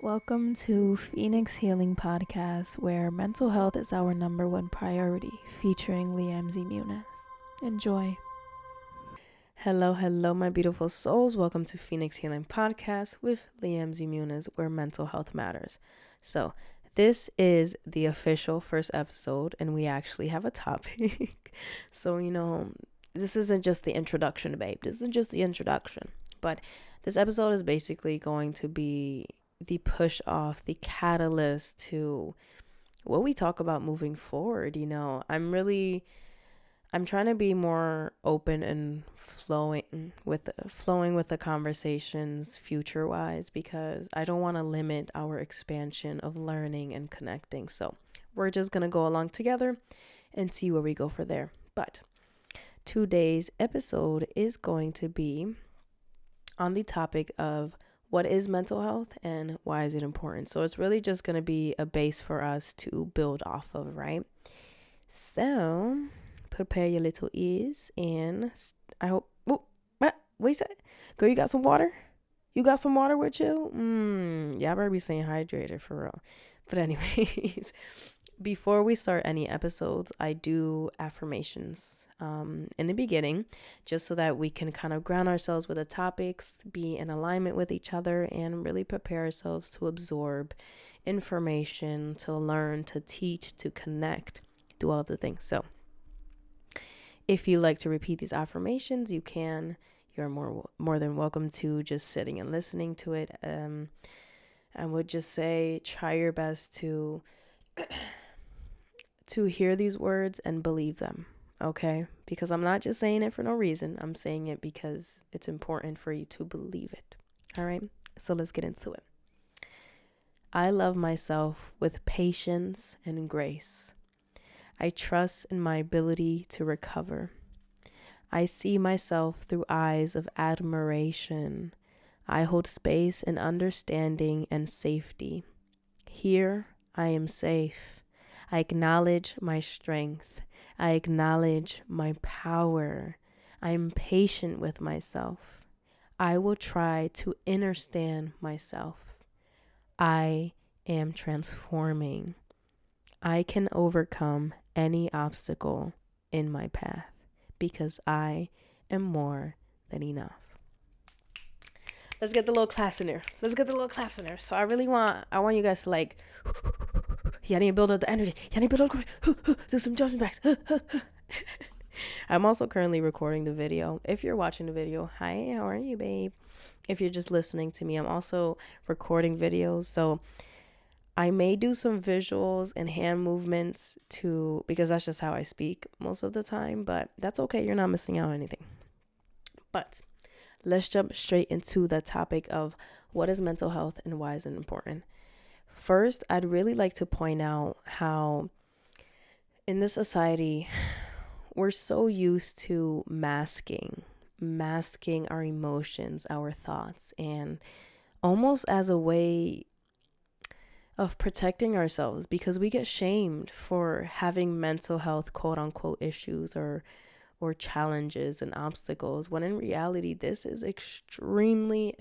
Welcome to Phoenix Healing Podcast, where mental health is our number one priority, featuring Muniz. Enjoy. Hello, my beautiful souls. Welcome to Phoenix Healing Podcast with Muniz, where mental health matters. So, this is the official first episode, and we actually have a topic. So, this isn't just the introduction, babe. This isn't just the introduction. But this episode is basically going to be the push off, the catalyst to what we talk about moving forward. I'm trying to be more open and flowing with the conversations future wise, because I don't want to limit our expansion of learning and connecting. So we're just going to go along together and see where we go from there. But today's episode is going to be on the topic of what is mental health and why is it important. So it's really just going to be a base for us to build off of, right? So prepare your little ears, and I hope. What you say? Girl, you got some water? You got some water with you? Yeah, I better be staying hydrated for real. But anyways, before we start any episodes, I do affirmations in the beginning, just so that we can kind of ground ourselves with the topics, be in alignment with each other, and really prepare ourselves to absorb information, to learn, to teach, to connect, do all of the things. So if you like to repeat these affirmations, you can. You're more than welcome to just sitting and listening to it. I would just say try your best to hear these words and believe them, okay? Because I'm not just saying it for no reason. I'm saying it because it's important for you to believe it, all right? So let's get into it. I love myself with patience and grace. I trust in my ability to recover. I see myself through eyes of admiration. I hold space in understanding and safety. Here, I am safe. I acknowledge my strength. I acknowledge my power. I am patient with myself. I will try to understand myself. I am transforming. I can overcome any obstacle in my path because I am more than enough. Let's get the little claps in there. So I want you guys to you need to build up the energy. Do some jumping jacks. I'm also currently recording the video. If you're watching the video, hi, how are you, babe? If you're just listening to me, I'm also recording videos. So I may do some visuals and hand movements because that's just how I speak most of the time, but that's okay. You're not missing out on anything. But let's jump straight into the topic of what is mental health and why is it important. First, I'd really like to point out how in this society, we're so used to masking our emotions, our thoughts, and almost as a way of protecting ourselves, because we get shamed for having mental health quote unquote issues or challenges and obstacles, when in reality this is extremely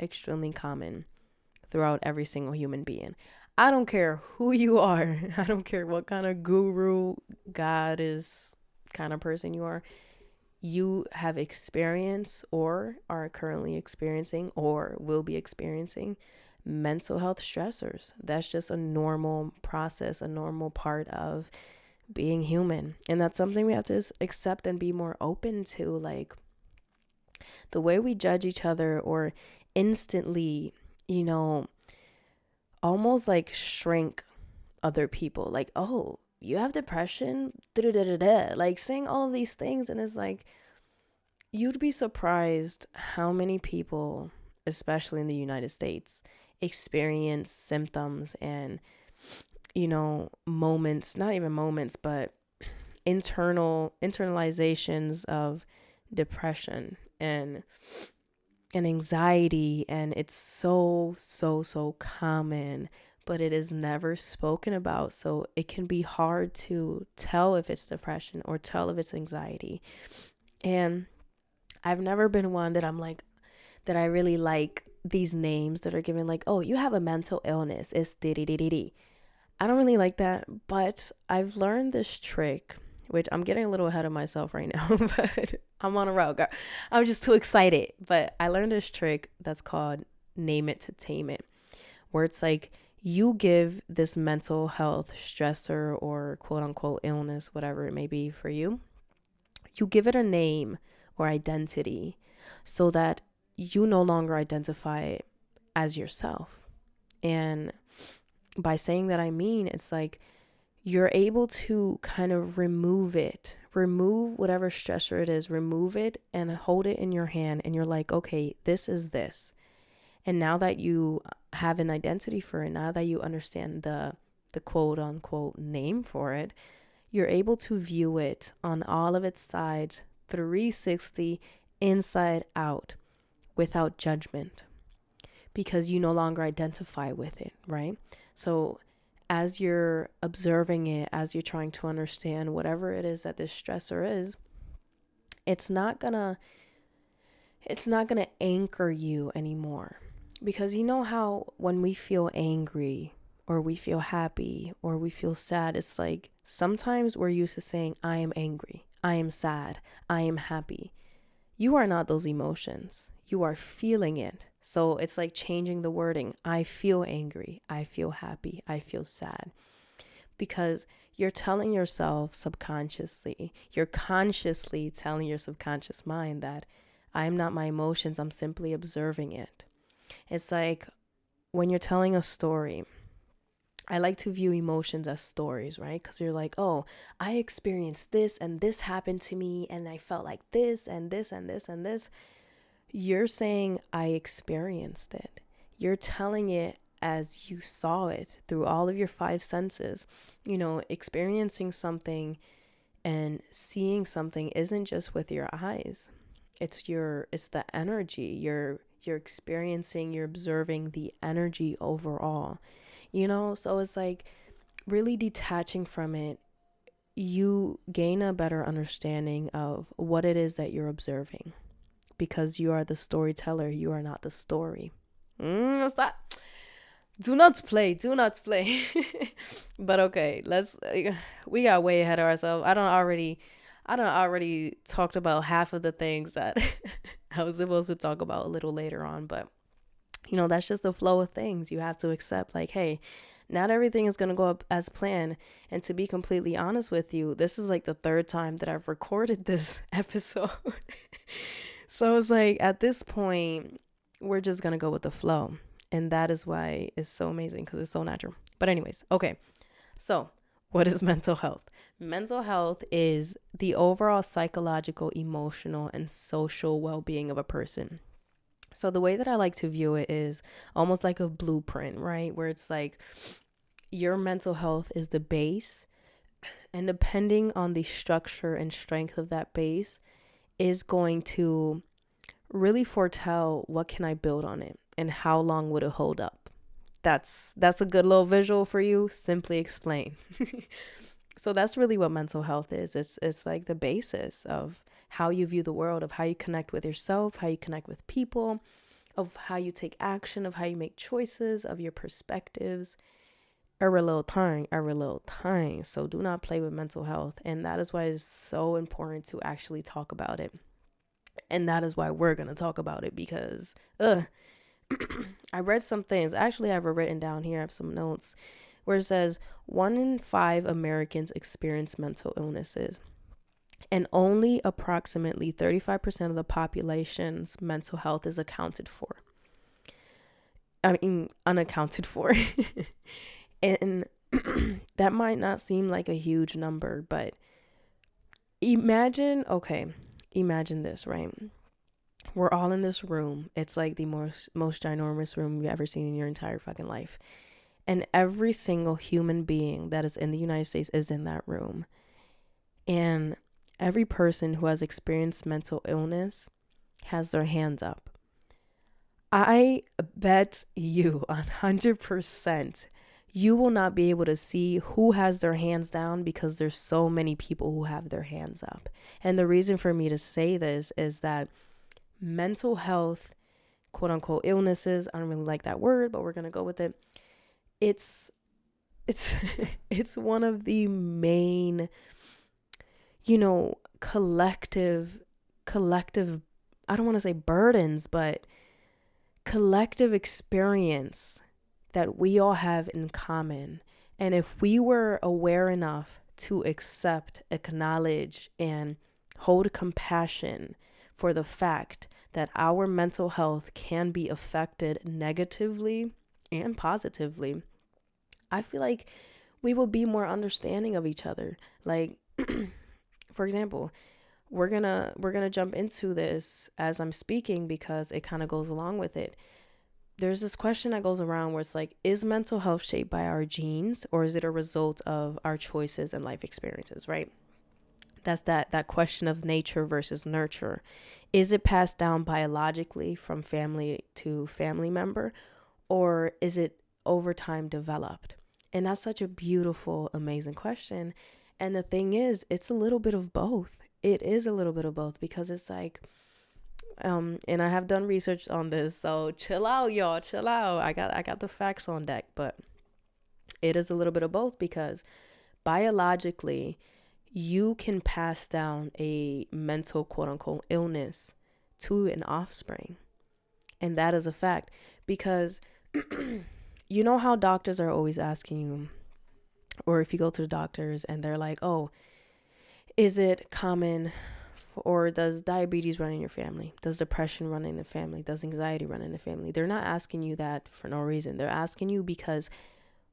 common throughout every single human being. I don't care who you are. I don't care what kind of guru, goddess kind of person you are. You have experienced or are currently experiencing or will be experiencing mental health stressors. That's just a normal process, a normal part of being human. And that's something we have to accept and be more open to. Like the way we judge each other or instantly, almost like shrink other people. Like, oh, you have depression? Like saying all of these things. And it's like, you'd be surprised how many people, especially in the United States, experience symptoms and moments, not even moments, but internalizations of depression and anxiety, and it's so common, but it is never spoken about. So it can be hard to tell if it's depression or tell if it's anxiety. And I've never been one that I really like these names that are given, like, oh, you have a mental illness, it's di. I don't really like that, but I've learned this trick, which I'm getting a little ahead of myself right now, but I'm on a roll, girl. I'm just too excited. But I learned this trick that's called name it to tame it, where it's like you give this mental health stressor or quote unquote illness, whatever it may be for you, you give it a name or identity so that you no longer identify it as yourself. And by saying that, I mean, it's like you're able to kind of remove whatever stressor it is, remove it and hold it in your hand. And you're like, okay, this is this. And now that you have an identity for it, now that you understand the quote unquote name for it, you're able to view it on all of its sides, 360, inside out, without judgment, because you no longer identify with it, right? So as you're observing it, as you're trying to understand whatever it is that this stressor is, it's not gonna anchor you anymore. Because you know how when we feel angry or we feel happy or we feel sad, it's like sometimes we're used to saying, I am angry, I am sad, I am happy. You are not those emotions. You are feeling it. So it's like changing the wording. I feel angry, I feel happy, I feel sad. Because you're telling yourself subconsciously, you're consciously telling your subconscious mind that I am not my emotions, I'm simply observing it. It's like when you're telling a story, I like to view emotions as stories, right? Because you're like, oh, I experienced this and this happened to me and I felt like this and this and this and this. You're saying I experienced it. You're telling it as you saw it through all of your five senses. You know, experiencing something and seeing something isn't just with your eyes. It's the energy. You're experiencing, you're observing the energy overall, you know? So it's like really detaching from it, you gain a better understanding of what it is that you're observing, because you are the storyteller, you are not the story. What's that? Do not play. But okay, we got way ahead of ourselves. I don't already talked about half of the things that I was supposed to talk about a little later on, but you know, that's just the flow of things. You have to accept, like, hey, not everything is going to go up as planned. And to be completely honest with you, this is like the third time that I've recorded this episode. So it's like, at this point, we're just going to go with the flow. And that is why it's so amazing, because it's so natural. But anyways, okay. So what is mental health? Mental health is the overall psychological, emotional, and social well-being of a person. So the way that I like to view it is almost like a blueprint, right? Where it's like your mental health is the base, and depending on the structure and strength of that base is going to really foretell what can I build on it and how long would it hold up. That's a good little visual for you. Simply explain. So that's really what mental health is. It's like the basis of how you view the world, of how you connect with yourself, how you connect with people, of how you take action, of how you make choices, of your perspectives. Every little time. So do not play with mental health. And that is why it's so important to actually talk about it. And that is why we're going to talk about it, because I read some things. Actually, I have it written down here. I have some notes where it says 1 in 5 Americans experience mental illnesses, and only approximately 35% of the population's mental health is accounted for. Unaccounted for. And that might not seem like a huge number, but imagine this, right? We're all in this room. It's like the most ginormous room you've ever seen in your entire fucking life. And every single human being that is in the United States is in that room. And every person who has experienced mental illness has their hands up. I bet you 100% you will not be able to see who has their hands down, because there's so many people who have their hands up. And the reason for me to say this is that mental health quote unquote illnesses. I don't really like that word, but we're going to go with it. It's it's one of the main, collective, I don't want to say burdens, but collective experience that we all have in common. And if we were aware enough to accept, acknowledge, and hold compassion for the fact that our mental health can be affected negatively and positively, I feel like we will be more understanding of each other. Like, for example, we're gonna jump into this as I'm speaking because it kind of goes along with it. There's this question that goes around where it's like, is mental health shaped by our genes, or is it a result of our choices and life experiences, right? That's that question of nature versus nurture. Is it passed down biologically from family to family member, or is it over time developed? And that's such a beautiful, amazing question. And the thing is, it's a little bit of both. It is a little bit of both, because it's like, and I have done research on this, so chill out, y'all, chill out. I got the facts on deck, but it is a little bit of both, because biologically, you can pass down a mental quote unquote illness to an offspring. And that is a fact, because you know how doctors are always asking you, or if you go to the doctors and they're like, oh, is it common, or does diabetes run in your family? Does depression run in the family? Does anxiety run in the family? They're not asking you that for no reason. They're asking you because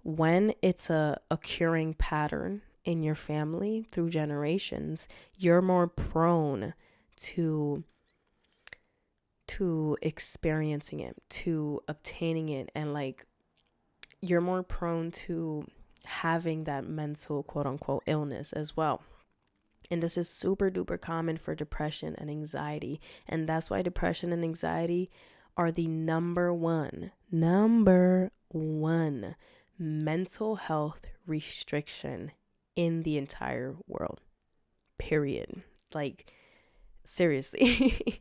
when it's a occurring pattern in your family through generations, you're more prone to experiencing it, to obtaining it, and like you're more prone to having that mental quote unquote illness as well. And this is super duper common for depression and anxiety. And that's why depression and anxiety are the number one mental health restriction in the entire world. Period. Like, seriously.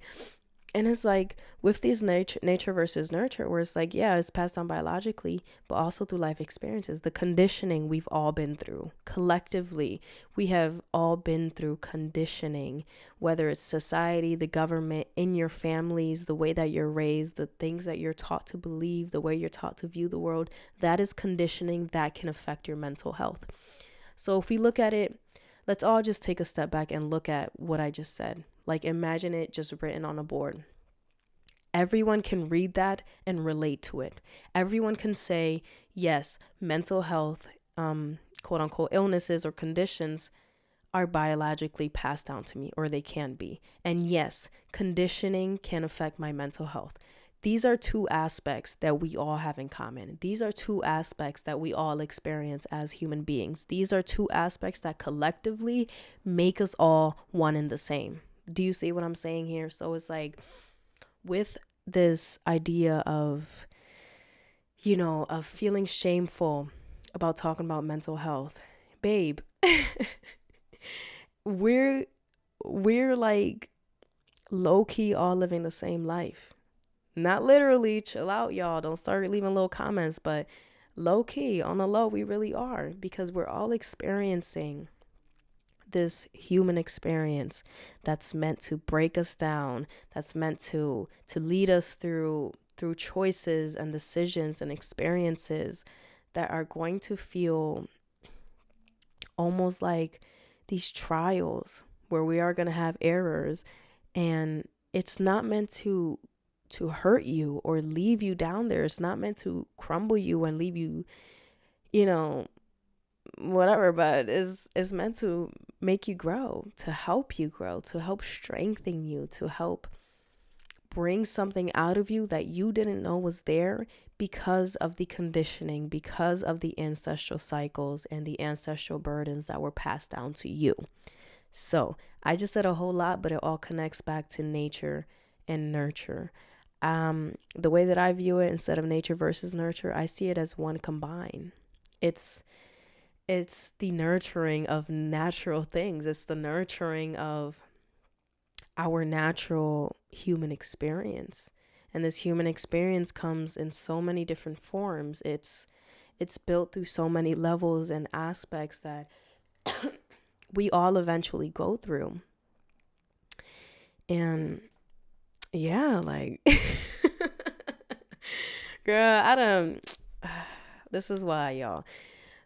And it's like with these nature versus nurture, where it's like, yeah, it's passed down biologically, but also through life experiences, the conditioning we've all been through. Collectively, we have all been through conditioning, whether it's society, the government, in your families, the way that you're raised, the things that you're taught to believe, the way you're taught to view the world. That is conditioning that can affect your mental health. So if we look at it, let's all just take a step back and look at what I just said. Like, imagine it just written on a board. Everyone can read that and relate to it. Everyone can say, yes, mental health, quote unquote, illnesses or conditions are biologically passed down to me, or they can be. And yes, conditioning can affect my mental health. These are two aspects that we all have in common. These are two aspects that we all experience as human beings. These are two aspects that collectively make us all one and the same. Do you see what I'm saying here? So it's like, with this idea of, of feeling shameful about talking about mental health, babe, we're like low-key all living the same life. Not literally, chill out, y'all. Don't start leaving little comments, but low-key, on the low, we really are, because we're all experiencing this human experience that's meant to break us down, that's meant to lead us through choices and decisions and experiences that are going to feel almost like these trials where we are going to have errors, and it's not meant to hurt you or leave you down there. It's not meant to crumble you and leave you, whatever, but is meant to make you grow, to help you grow, to help strengthen you, to help bring something out of you that you didn't know was there because of the conditioning, because of the ancestral cycles and the ancestral burdens that were passed down to you. So I just said a whole lot, but it all connects back to nature and nurture. The way that I view it, instead of nature versus nurture, I see it as one combined. It's the nurturing of natural things. It's the nurturing of our natural human experience. And this human experience comes in so many different forms. It's built through so many levels and aspects that we all eventually go through. And yeah, like girl, I don't this is why, y'all.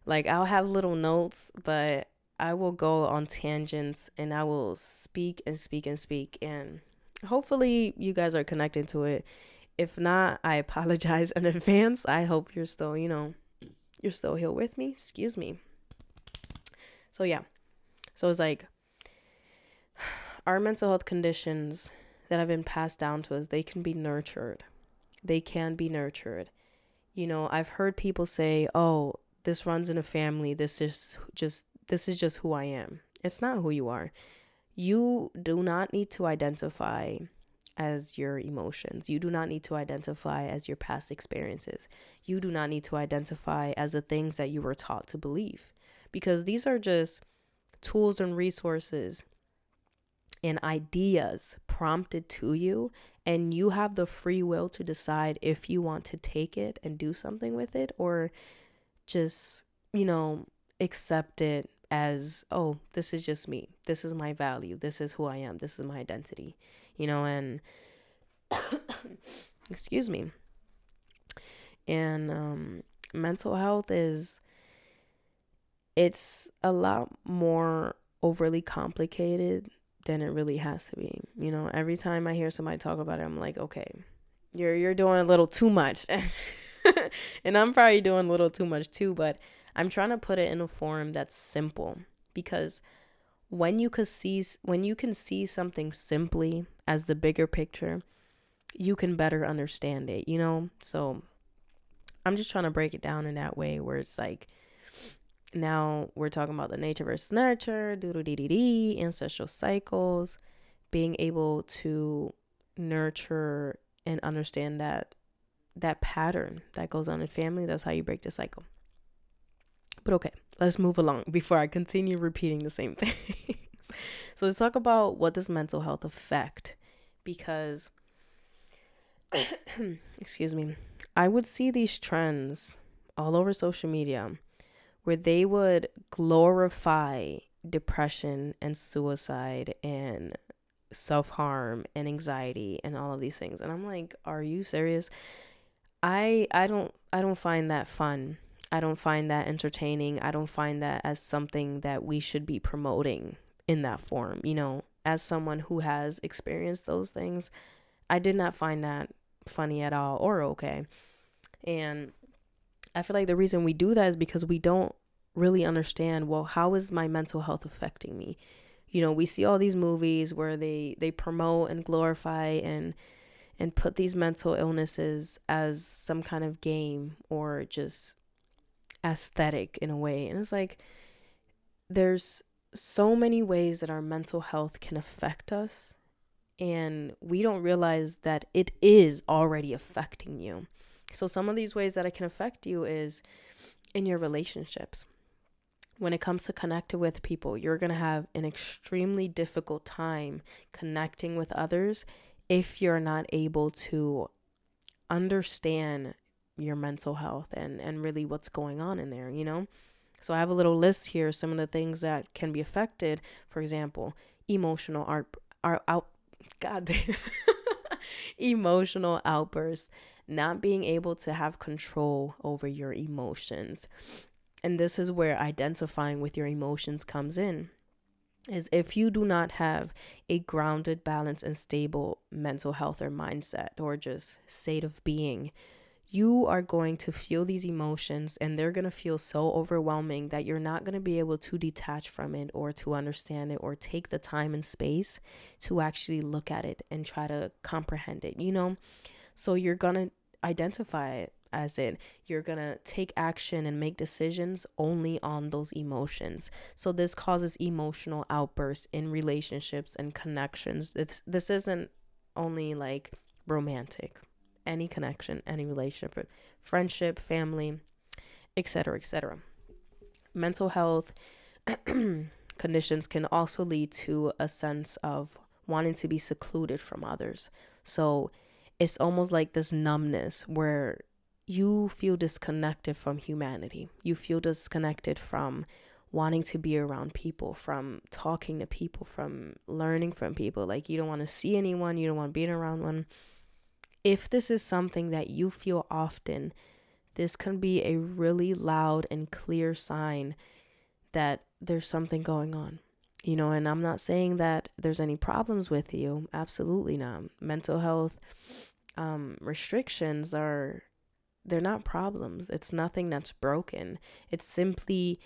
Like, I'll have little notes, but I will go on tangents and I will speak and speak and speak. And hopefully, you guys are connected to it. If not, I apologize in advance. I hope you're still, you're still here with me. Excuse me. So, yeah. So, it's like our mental health conditions that have been passed down to us, they can be nurtured. They can be nurtured. I've heard people say, oh, this runs in a family. This is just who I am. It's not who you are. You do not need to identify as your emotions. You do not need to identify as your past experiences. You do not need to identify as the things that you were taught to believe, because these are just tools and resources and ideas prompted to you, and you have the free will to decide if you want to take it and do something with it, or just, accept it as, oh, this is just me. This is my value. This is who I am. This is my identity, and excuse me. And mental health it's a lot more overly complicated than it really has to be. Every time I hear somebody talk about it, I'm like, okay, you're doing a little too much. And I'm probably doing a little too much too, but I'm trying to put it in a form that's simple, because when you can see something simply as the bigger picture, you can better understand it, So I'm just trying to break it down in that way, where it's like, now we're talking about the nature versus nurture, doodle-dee-dee-dee, ancestral cycles, being able to nurture and understand that pattern that goes on in family. That's how you break the cycle. But okay, let's move along before I continue repeating the same things. So let's talk about what does mental health affect, because excuse me, I would see these trends all over social media where they would glorify depression and suicide and self-harm and anxiety and all of these things. And I'm like, are you serious? I don't find that fun. I don't find that entertaining. I don't find that as something that we should be promoting in that form. As someone who has experienced those things, I did not find that funny at all or okay. And I feel like the reason we do that is because we don't really understand, well, how is my mental health affecting me? We see all these movies where they promote and glorify and put these mental illnesses as some kind of game or just aesthetic in a way. And it's like, there's so many ways that our mental health can affect us, and we don't realize that it is already affecting you. So some of these ways that it can affect you is in your relationships. When it comes to connecting with people, you're going to have an extremely difficult time connecting with others if you're not able to understand your mental health and really what's going on in there, So I have a little list here, some of the things that can be affected. For example, emotional emotional outbursts, not being able to have control over your emotions. And this is where identifying with your emotions comes in, is if you do not have a grounded, balanced, and stable mental health or mindset or just state of being, you are going to feel these emotions and they're going to feel so overwhelming that you're not going to be able to detach from it or to understand it or take the time and space to actually look at it and try to comprehend it, So you're going to identify it as in you're going to take action and make decisions only on those emotions. So this causes emotional outbursts in relationships and connections. This isn't only like romantic. Any connection, any relationship, friendship, family, etc., etc. Mental health conditions can also lead to a sense of wanting to be secluded from others. So it's almost like this numbness where you feel disconnected from humanity. You feel disconnected from wanting to be around people, from talking to people, from learning from people. Like, you don't want to see anyone, you don't want to be around one. If this is something that you feel often, this can be a really loud and clear sign that there's something going on. And I'm not saying that there's any problems with you. Absolutely not. Mental health restrictions they're not problems. It's nothing that's broken. It's simply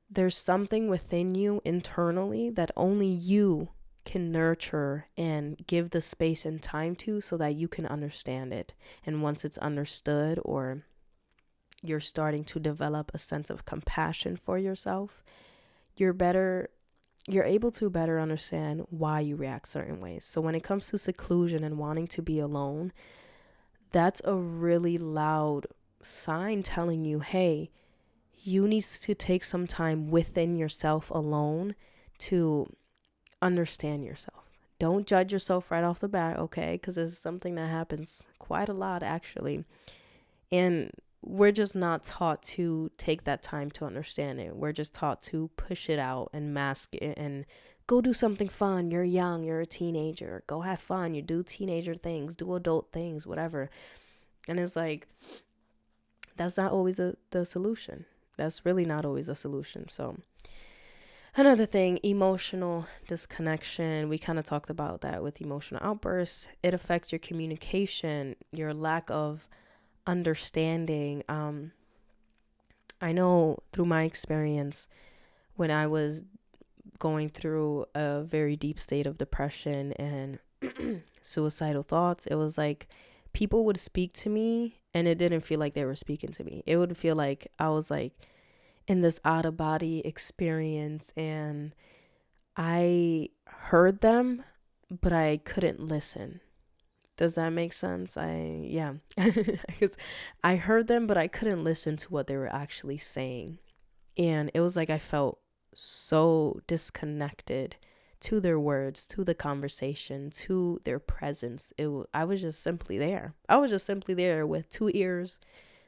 there's something within you internally that only you can nurture and give the space and time to, so that you can understand it. And once it's understood, or you're starting to develop a sense of compassion for yourself, you're able to better understand why you react certain ways. So when it comes to seclusion and wanting to be alone, that's a really loud sign telling you, hey, you need to take some time within yourself alone to understand yourself. Don't judge yourself right off the bat, okay? Because it's something that happens quite a lot, actually. And we're just not taught to take that time to understand it. We're just taught to push it out and mask it and go do something fun. You're young, you're a teenager. Go have fun. You do teenager things, do adult things, whatever. And it's like, that's not always the solution. That's really not always a solution. So another thing, emotional disconnection. We kind of talked about that with emotional outbursts. It affects your communication, your lack of understanding. I know through my experience, when I was going through a very deep state of depression and suicidal thoughts, it was like people would speak to me and it didn't feel like they were speaking to me. It would feel like I was like in this out of body experience and I heard them, but I couldn't listen. Does that make sense? Because I heard them, but I couldn't listen to what they were actually saying. And it was like I felt so disconnected to their words, to the conversation, to their presence. I was just simply there. I was just simply there with two ears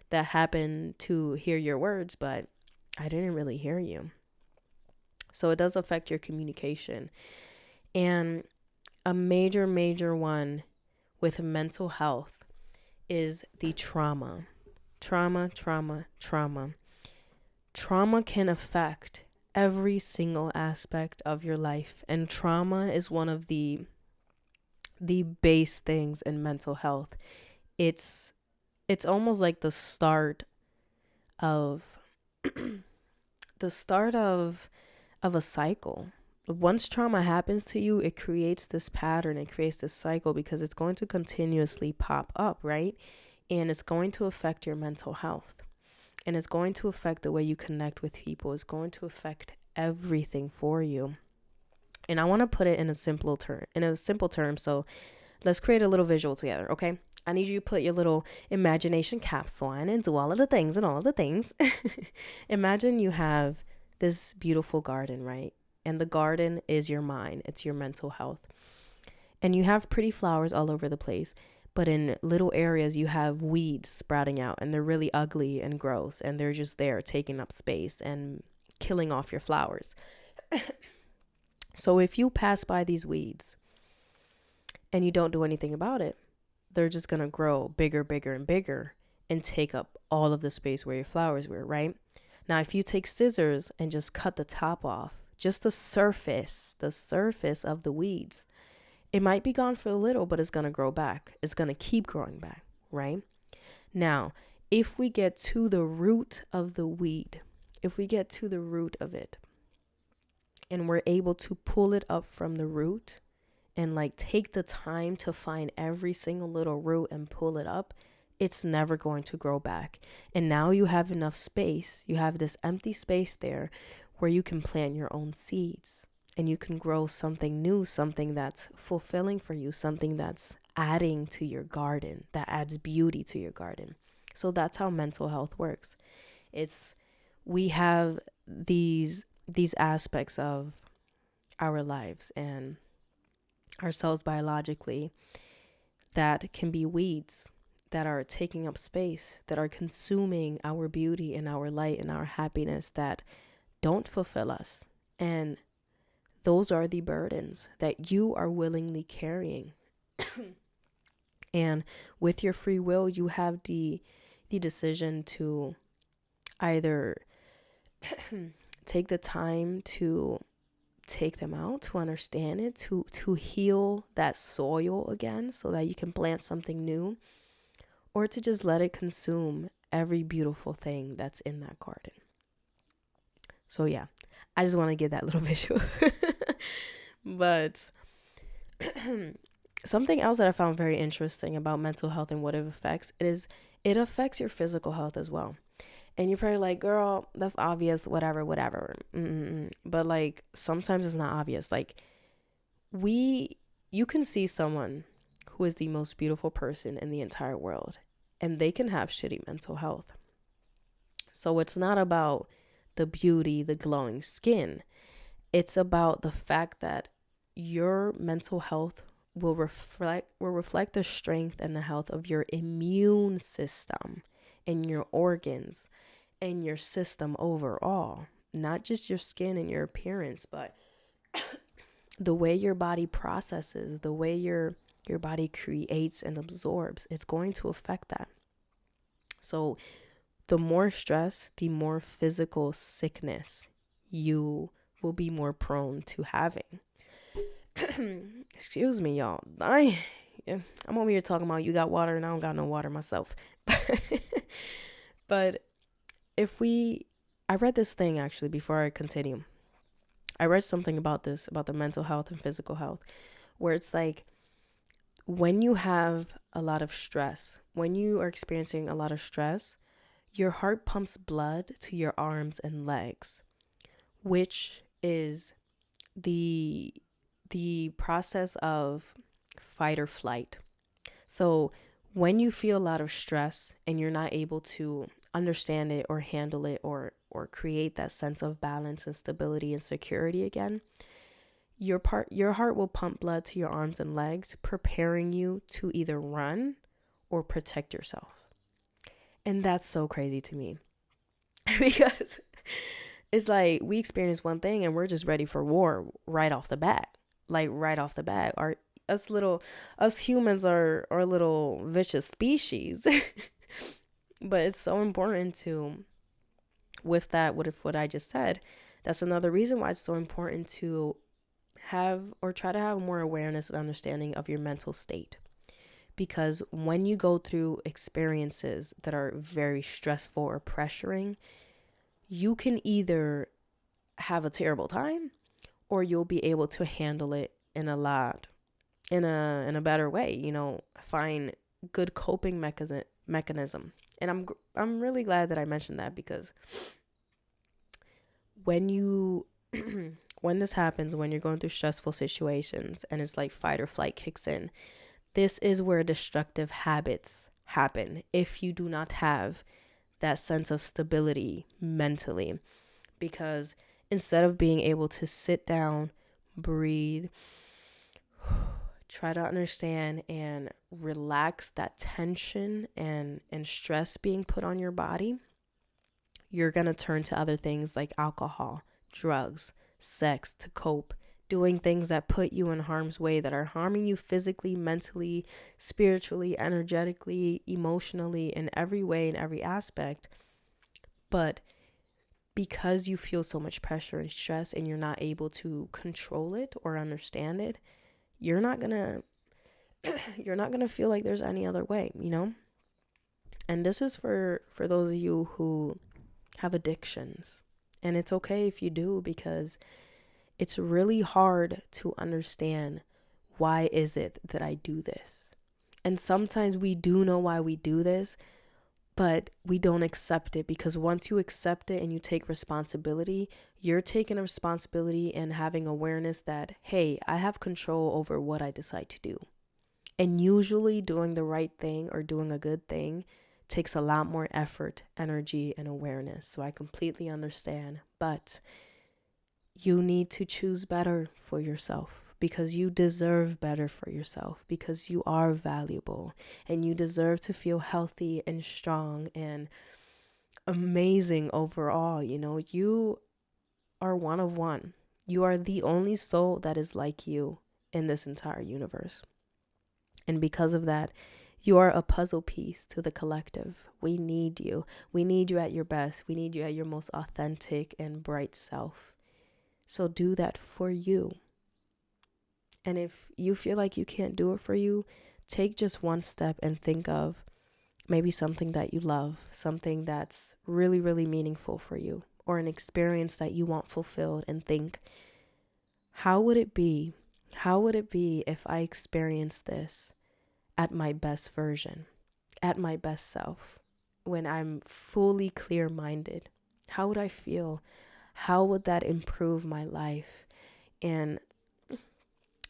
that happened to hear your words, but I didn't really hear you. So it does affect your communication. And a major, major one with mental health is the trauma. Trauma can affect every single aspect of your life, and trauma is one of the base things in mental health. It's almost like the start of a cycle. Once trauma happens to you, it creates this pattern, it creates this cycle, because it's going to continuously pop up, right? And it's going to affect your mental health. And it's going to affect the way you connect with people. It's going to affect everything for you. And I want to put it in a simple term. So let's create a little visual together, okay? I need you to put your little imagination caps on and do all of the things and all of the things. Imagine you have this beautiful garden, right? And the garden is your mind. It's your mental health. And you have pretty flowers all over the place. But in little areas, you have weeds sprouting out, and they're really ugly and gross. And they're just there taking up space and killing off your flowers. So if you pass by these weeds and you don't do anything about it, they're just going to grow bigger, bigger, and bigger and take up all of the space where your flowers were, right? Now, if you take scissors and just cut the top off, just the surface of the weeds, it might be gone for a little, but it's going to grow back. It's going to keep growing back, right? Now, if we get to the root of the weed, if we get to the root of it, and we're able to pull it up from the root and like take the time to find every single little root and pull it up, it's never going to grow back. And now you have enough space. You have this empty space there where you can plant your own seeds and you can grow something new, something that's fulfilling for you, something that's adding to your garden, that adds beauty to your garden. So that's how mental health works. We have these aspects of our lives and ourselves biologically that can be weeds that are taking up space, that are consuming our beauty and our light and our happiness, that don't fulfill us. And those are the burdens that you are willingly carrying. And with your free will, you have the decision to either take the time to take them out, to understand it, to heal that soil again so that you can plant something new, or to just let it consume every beautiful thing that's in that garden. So yeah, I just want to give that little visual. But something else that I found very interesting about mental health and what it affects is it affects your physical health as well. And you're probably like, girl, that's obvious, whatever. But like, sometimes it's not obvious. Like, you can see someone who is the most beautiful person in the entire world, and they can have shitty mental health. So it's not about the beauty, the glowing skin. It's about the fact that your mental health will reflect the strength and the health of your immune system and your organs and your system overall. Not just your skin and your appearance, but the way your body processes, the way your body creates and absorbs. It's going to affect that. So the more stress, the more physical sickness you will be more prone to having. Excuse me, y'all. I'm over here talking about you got water and I don't got no water myself. But I read this thing actually before I continue. I read something about this, about the mental health and physical health, where it's like when you have a lot of stress, when you are experiencing a lot of stress, your heart pumps blood to your arms and legs, which is the process of fight or flight. So when you feel a lot of stress and you're not able to understand it or handle it or create that sense of balance and stability and security again, your heart will pump blood to your arms and legs, preparing you to either run or protect yourself. And that's so crazy to me because it's like we experience one thing and we're just ready for war right off the bat. Like right off the bat. Us humans are a little vicious species. But it's so important to, with what I just said, that's another reason why it's so important to have or try to have more awareness and understanding of your mental state. Because when you go through experiences that are very stressful or pressuring, you can either have a terrible time or you'll be able to handle it in a better way, find good coping mechanism. And I'm really glad that I mentioned that, because when this happens, when you're going through stressful situations and it's like fight or flight kicks in, this is where destructive habits happen if you do not have that sense of stability mentally. Because instead of being able to sit down, breathe, try to understand and relax that tension and stress being put on your body, you're going to turn to other things like alcohol, drugs, sex to cope, doing things that put you in harm's way, that are harming you physically, mentally, spiritually, energetically, emotionally, in every way, in every aspect. But because you feel so much pressure and stress and you're not able to control it or understand it, you're not gonna feel like there's any other way, And this is for those of you who have addictions. And it's okay if you do, because it's really hard to understand, why is it that I do this? And sometimes we do know why we do this, but we don't accept it, because once you accept it and you take responsibility, you're taking a responsibility and having awareness that, hey, I have control over what I decide to do. And usually doing the right thing or doing a good thing takes a lot more effort, energy, and awareness. So I completely understand, but you need to choose better for yourself, because you deserve better for yourself, because you are valuable and you deserve to feel healthy and strong and amazing overall. You know, you are one of one. You are the only soul that is like you in this entire universe. And because of that, you are a puzzle piece to the collective. We need you. We need you at your best. We need you at your most authentic and bright self. So do that for you. And if you feel like you can't do it for you, take just one step and think of maybe something that you love, something that's really, really meaningful for you, or an experience that you want fulfilled, and think, how would it be? How would it be if I experienced this at my best version, at my best self, when I'm fully clear-minded? How would I feel? How would that improve my life? And,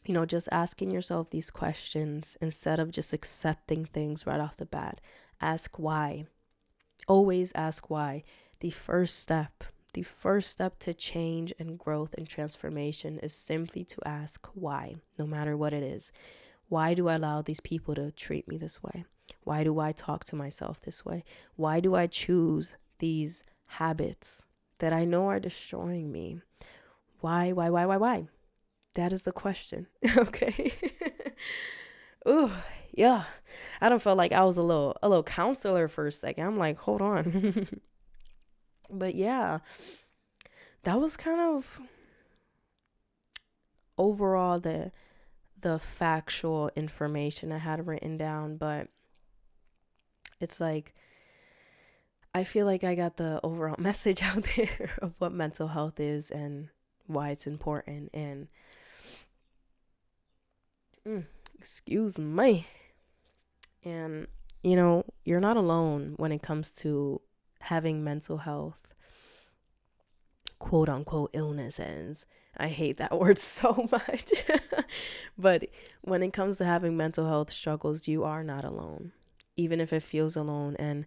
you know, just asking yourself these questions instead of just accepting things right off the bat. Ask why. Always ask why. The first step to change and growth and transformation is simply to ask why, no matter what it is. Why do I allow these people to treat me this way? Why do I talk to myself this way? Why do I choose these habits that I know are destroying me? Why? That is the question. Okay. Ooh, yeah. I don't feel like I was a little counselor for a second. I'm like, hold on. But yeah, that was kind of overall the factual information I had written down. But it's like, I feel like I got the overall message out there of what mental health is and why it's important. And excuse me. And, you know, you're not alone when it comes to having mental health, quote unquote, illnesses. I hate that word so much. But when it comes to having mental health struggles, you are not alone, even if it feels alone. And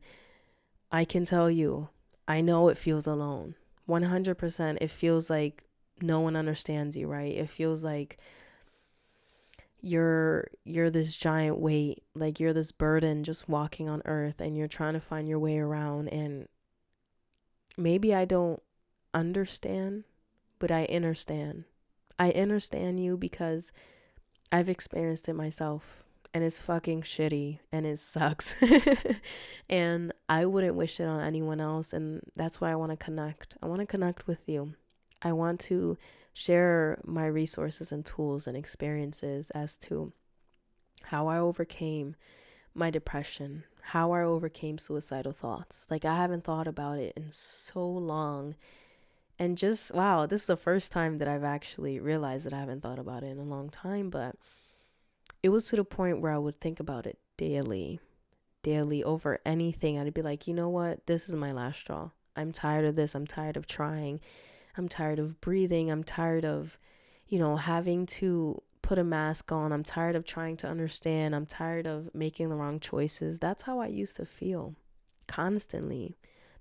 I can tell you, I know it feels alone. 100%. It feels like no one understands you, right? It feels like you're this giant weight, like you're this burden just walking on earth, and you're trying to find your way around. And maybe I don't understand, but I understand. I understand you because I've experienced it myself, and it's fucking shitty and it sucks. And I wouldn't wish it on anyone else. And that's why I want to connect. I want to connect with you. I want to share my resources and tools and experiences as to how I overcame my depression, how I overcame suicidal thoughts. Like, I haven't thought about it in so long. And just, wow, this is the first time that I've actually realized that I haven't thought about it in a long time. But it was to the point where I would think about it daily over anything. I'd be like, you know what? This is my last straw. I'm tired of this. I'm tired of trying. I'm tired of breathing. I'm tired of, you know, having to put a mask on. I'm tired of trying to understand. I'm tired of making the wrong choices. That's how I used to feel constantly.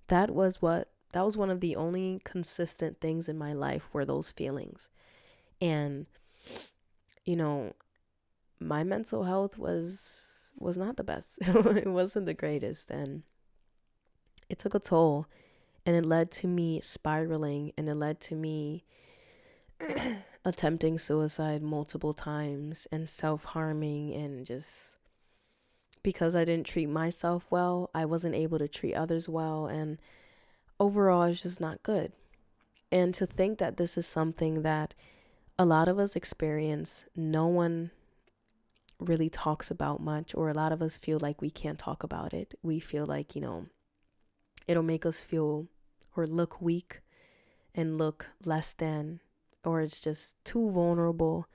That was one of the only consistent things in my life, were those feelings. And, you know, my mental health was not the best. It wasn't the greatest. And it took a toll. And it led to me spiraling, and it led to me attempting suicide multiple times and self-harming. And just because I didn't treat myself well, I wasn't able to treat others well. And overall, it's just not good. And to think that this is something that a lot of us experience, no one really talks about much, or a lot of us feel like we can't talk about it. We feel like, you know, it'll make us feel or look weak and look less than, or it's just too vulnerable.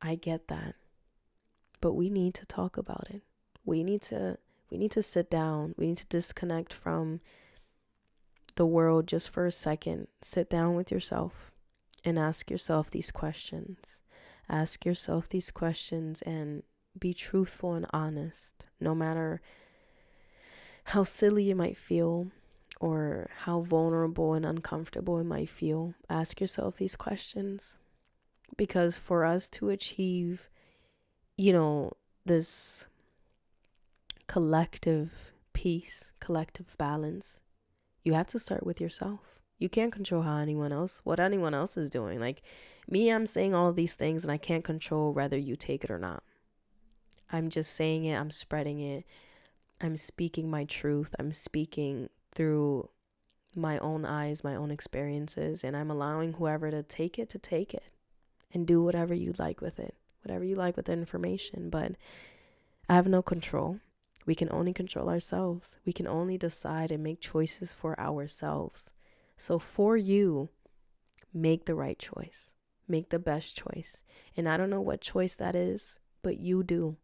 I get that. But we need to talk about it. We need to sit down. We need to disconnect from the world just for a second. Sit down with yourself and ask yourself these questions. Ask yourself these questions and be truthful and honest, no matter how silly it might feel or how vulnerable and uncomfortable it might feel. Ask yourself these questions Because for us to achieve, this collective peace, collective balance, you have to start with yourself. You can't control what anyone else is doing. Like me, I'm saying all of these things and I can't control whether you take it or not. I'm just saying it. I'm spreading it. I'm speaking my truth. I'm speaking through my own eyes, my own experiences, and I'm allowing whoever to take it and do whatever you like with it, whatever you like with the information. But I have no control. We can only control ourselves. We can only decide and make choices for ourselves. So for you, make the right choice. Make the best choice. And I don't know what choice that is, but you do.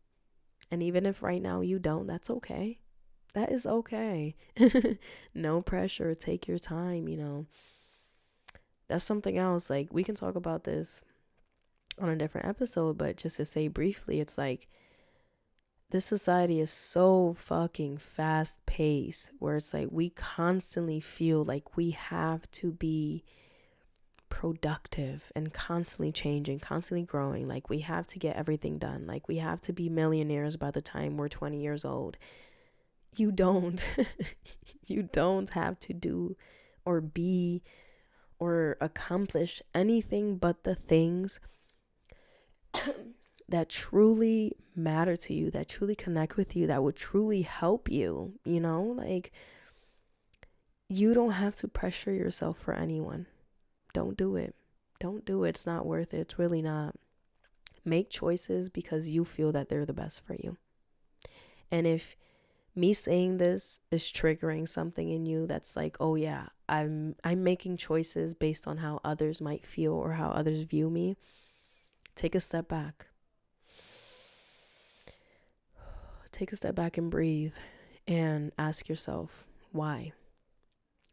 And even if right now you don't, that's okay. That is okay. No pressure. Take your time, That's something else. Like, we can talk about this on a different episode, but just to say briefly, it's like this society is so fucking fast paced where it's like we constantly feel like we have to be productive and constantly changing, constantly growing. Like we have to get everything done. Like we have to be millionaires by the time we're 20 years old. You don't. You don't have to do or be or accomplish anything but the things that truly matter to you, that truly connect with you, that would truly help you, like you don't have to pressure yourself for anyone. Don't do it. Don't do it. It's not worth it. It's really not. Make choices because you feel that they're the best for you. And if me saying this is triggering something in you that's like, oh yeah, I'm making choices based on how others might feel or how others view me, take a step back. Take a step back and breathe and ask yourself, why?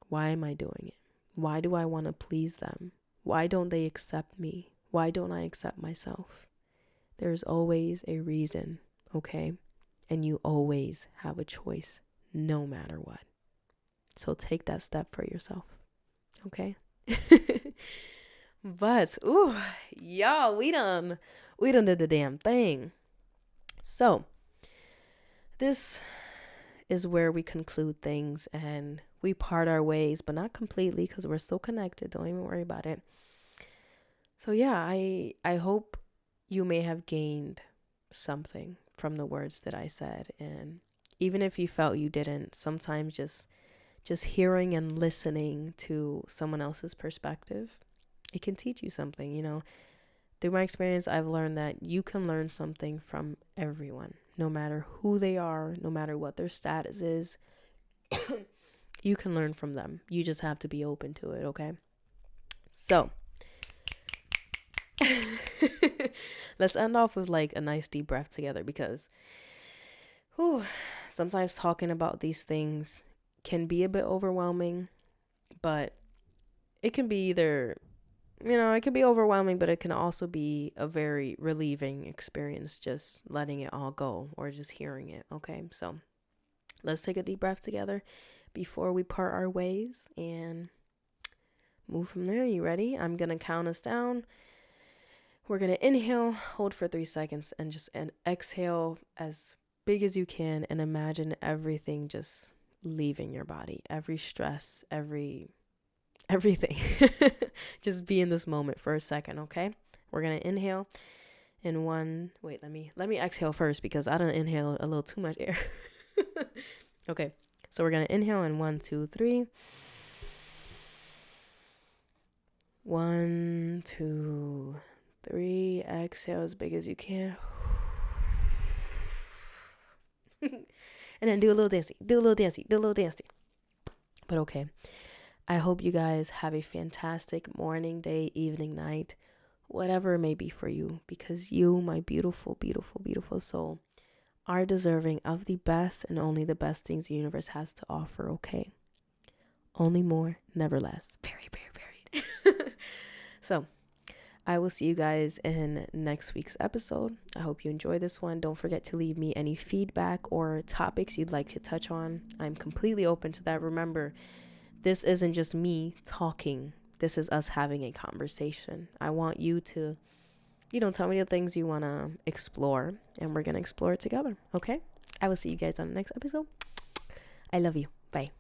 Why am I doing it? Why do I want to please them? Why don't they accept me? Why don't I accept myself? There's always a reason, okay? And you always have a choice, no matter what. So take that step for yourself, okay? But, y'all, we done did the damn thing. So, this is where we conclude things and we part our ways, but not completely because we're still connected. Don't even worry about it. So yeah, I hope you may have gained something from the words that I said. And even if you felt you didn't, sometimes just hearing and listening to someone else's perspective, it can teach you something. Through my experience, I've learned that you can learn something from everyone, no matter who they are, no matter what their status is. You can learn from them. You just have to be open to it, okay? So, let's end off with like a nice deep breath together because sometimes talking about these things can be a bit overwhelming, but it can be either, it can be overwhelming, but it can also be a very relieving experience, just letting it all go or just hearing it, okay? So let's take a deep breath together before we part our ways and move from there. You ready? I'm going to count us down. We're going to inhale, hold for 3 seconds, and just exhale as big as you can and imagine everything just leaving your body. Every stress, everything. Just be in this moment for a second, okay? We're going to inhale in let me exhale first because I done inhaled a little too much air. Okay, so we're going to inhale in 1, 2, 3. 1, 2, 3. Exhale as big as you can. And then do a little dancey. But okay. I hope you guys have a fantastic morning, day, evening, night, whatever it may be for you, because you, my beautiful, beautiful, beautiful soul, are deserving of the best and only the best things the universe has to offer, okay? Only more, never less. Very, very, very. So, I will see you guys in next week's episode. I hope you enjoy this one. Don't forget to leave me any feedback or topics you'd like to touch on. I'm completely open to that. Remember, this isn't just me talking. This is us having a conversation. I want you to tell me the things you want to explore, and we're going to explore it together. Okay. I will see you guys on the next episode. I love you. Bye.